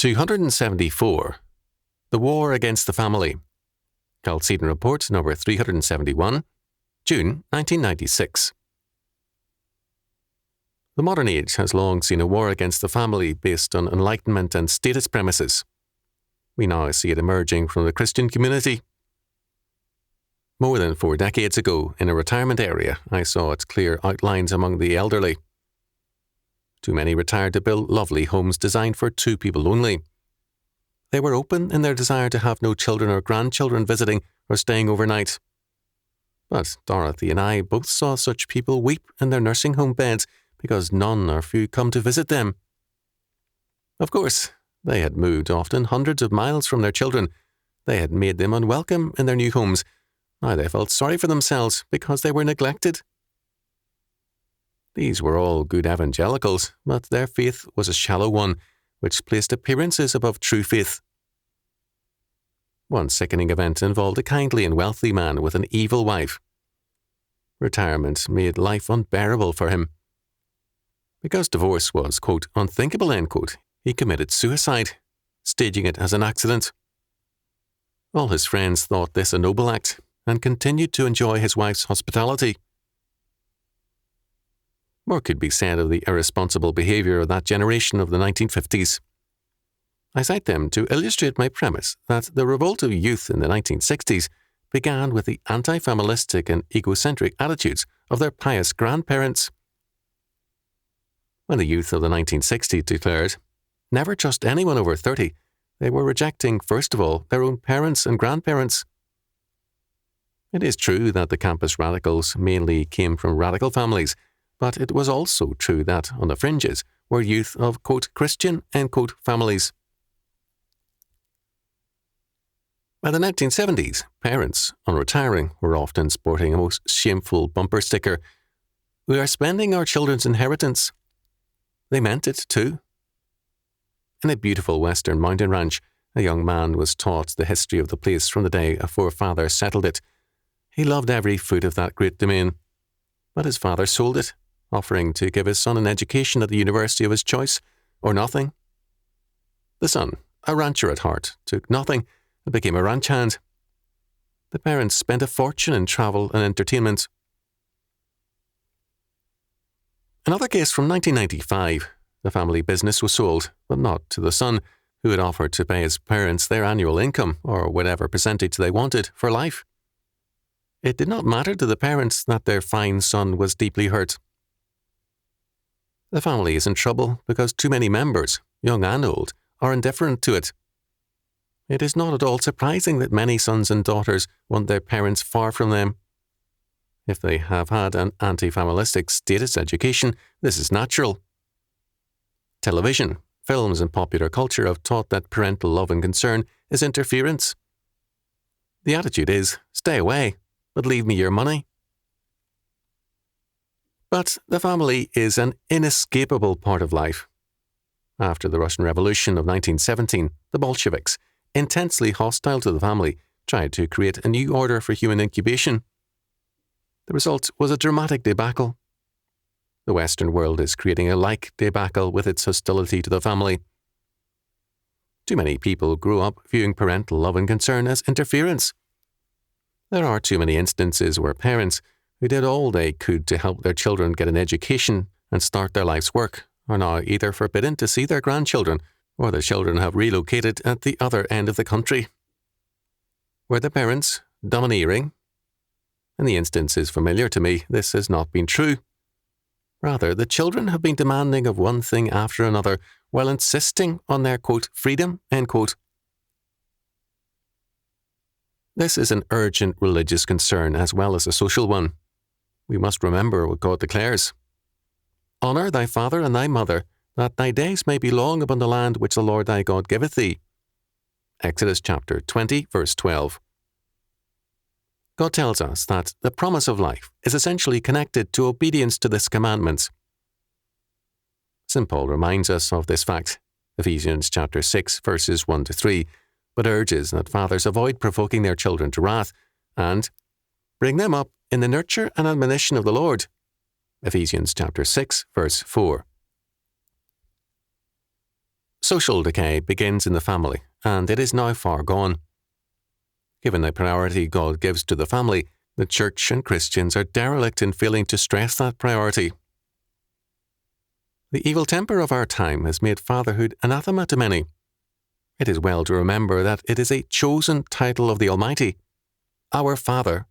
274. The War Against the Family. Chalcedon Report number 371, June 1996. The modern age has long seen a war against the family based on Enlightenment and status premises. We now see it emerging from the Christian community. More than 4 decades ago, in a retirement area, I saw its clear outlines among the elderly. Too many retired to build lovely homes designed for 2 people only. They were open in their desire to have no children or grandchildren visiting or staying overnight. But Dorothy and I both saw such people weep in their nursing home beds because none or few come to visit them. Of course, they had moved often hundreds of miles from their children. They had made them unwelcome in their new homes. Now they felt sorry for themselves because they were neglected. These were all good evangelicals, but their faith was a shallow one, which placed appearances above true faith. One sickening event involved a kindly and wealthy man with an evil wife. Retirement made life unbearable for him. Because divorce was, quote, unthinkable, end quote, he committed suicide, staging it as an accident. All his friends thought this a noble act and continued to enjoy his wife's hospitality. More could be said of the irresponsible behaviour of that generation of the 1950s. I cite them to illustrate my premise that the revolt of youth in the 1960s began with the anti-familistic and egocentric attitudes of their pious grandparents. When the youth of the 1960s declared, "Never trust anyone over 30, they were rejecting, first of all, their own parents and grandparents. It is true that the campus radicals mainly came from radical families, but it was also true that, on the fringes, were youth of, quote, Christian, end quote, families. By the 1970s, parents, on retiring, were often sporting a most shameful bumper sticker, "We are spending our children's inheritance." They meant it, too. In a beautiful western mountain ranch, a young man was taught the history of the place from the day a forefather settled it. He loved every foot of that great domain. But his father sold it, offering to give his son an education at the university of his choice, or nothing. The son, a rancher at heart, took nothing and became a ranch hand. The parents spent a fortune in travel and entertainment. Another case from 1995, the family business was sold, but not to the son, who had offered to pay his parents their annual income, or whatever percentage they wanted, for life. It did not matter to the parents that their fine son was deeply hurt. The family is in trouble because too many members, young and old, are indifferent to it. It is not at all surprising that many sons and daughters want their parents far from them. If they have had an anti-familistic status education, this is natural. Television, films and popular culture have taught that parental love and concern is interference. The attitude is, stay away, but leave me your money. But the family is an inescapable part of life. After the Russian Revolution of 1917, the Bolsheviks, intensely hostile to the family, tried to create a new order for human incubation. The result was a dramatic debacle. The Western world is creating a like debacle with its hostility to the family. Too many people grow up viewing parental love and concern as interference. There are too many instances where parents, who did all they could to help their children get an education and start their life's work, are now either forbidden to see their grandchildren or the children have relocated at the other end of the country. Were the parents domineering? In the instances familiar to me, this has not been true. Rather, the children have been demanding of one thing after another while insisting on their, quote, freedom, end quote. This is an urgent religious concern as well as a social one. We must remember what God declares. "Honour thy father and thy mother, that thy days may be long upon the land which the Lord thy God giveth thee." Exodus chapter 20, verse 12. God tells us that the promise of life is essentially connected to obedience to this commandment. St. Paul reminds us of this fact, Ephesians chapter 6, verses 1 to 3, but urges that fathers avoid provoking their children to wrath and bring them up in the nurture and admonition of the Lord. Ephesians chapter 6, verse 4. Social decay begins in the family, and it is now far gone. Given the priority God gives to the family, the Church and Christians are derelict in failing to stress that priority. The evil temper of our time has made fatherhood anathema to many. It is well to remember that it is a chosen title of the Almighty. Our Father,